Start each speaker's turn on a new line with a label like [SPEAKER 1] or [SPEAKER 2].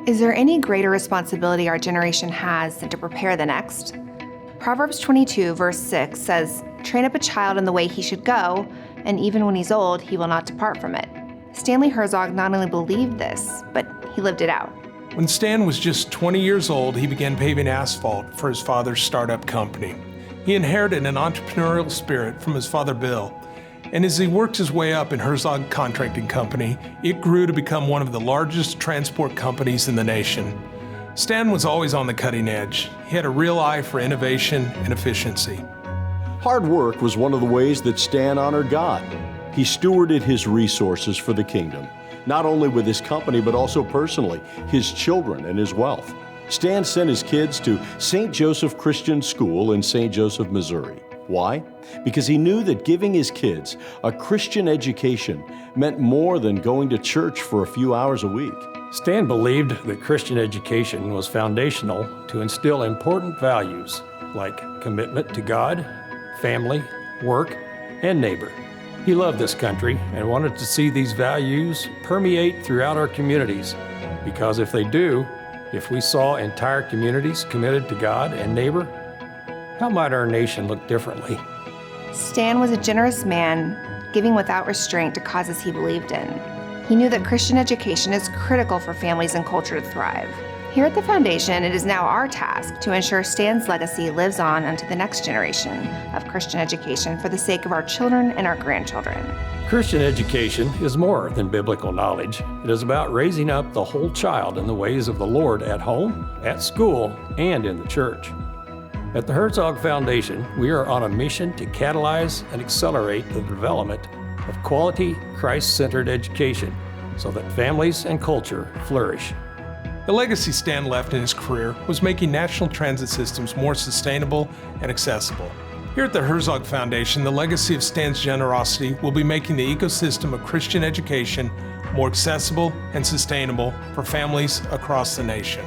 [SPEAKER 1] Is there any greater responsibility our generation has than to prepare the next? Proverbs 22, verse 6 says, "Train up a child in the way he should go, and even when he's old, he will not depart from it." Stanley Herzog not only believed this, but he lived it out.
[SPEAKER 2] When Stan was just 20 years old, he began paving asphalt for his father's startup company. He inherited an entrepreneurial spirit from his father Bill, and as he worked his way up in Herzog Contracting Company, it grew to become one of the largest transport companies in the nation. Stan was always on the cutting edge. He had a real eye for innovation and efficiency.
[SPEAKER 3] Hard work was one of the ways that Stan honored God. He stewarded his resources for the kingdom, not only with his company, but also personally, his children and his wealth. Stan sent his kids to St. Joseph Christian School in St. Joseph, Missouri. Why? Because he knew that giving his kids a Christian education meant more than going to church for a few hours a week.
[SPEAKER 4] Stan believed that Christian education was foundational to instill important values like commitment to God, family, work, and neighbor. He loved this country and wanted to see these values permeate throughout our communities, because if they do, if we saw entire communities committed to God and neighbor, how might our nation look differently?
[SPEAKER 1] Stan was a generous man, giving without restraint to causes he believed in. He knew that Christian education is critical for families and culture to thrive. Here at the Foundation, it is now our task to ensure Stan's legacy lives on unto the next generation of Christian education for the sake of our children and our grandchildren.
[SPEAKER 4] Christian education is more than biblical knowledge. It is about raising up the whole child in the ways of the Lord at home, at school, and in the church. At the Herzog Foundation, we are on a mission to catalyze and accelerate the development of quality, Christ-centered education so that families and culture flourish.
[SPEAKER 2] The legacy Stan left in his career was making national transit systems more sustainable and accessible. Here at the Herzog Foundation, the legacy of Stan's generosity will be making the ecosystem of Christian education more accessible and sustainable for families across the nation.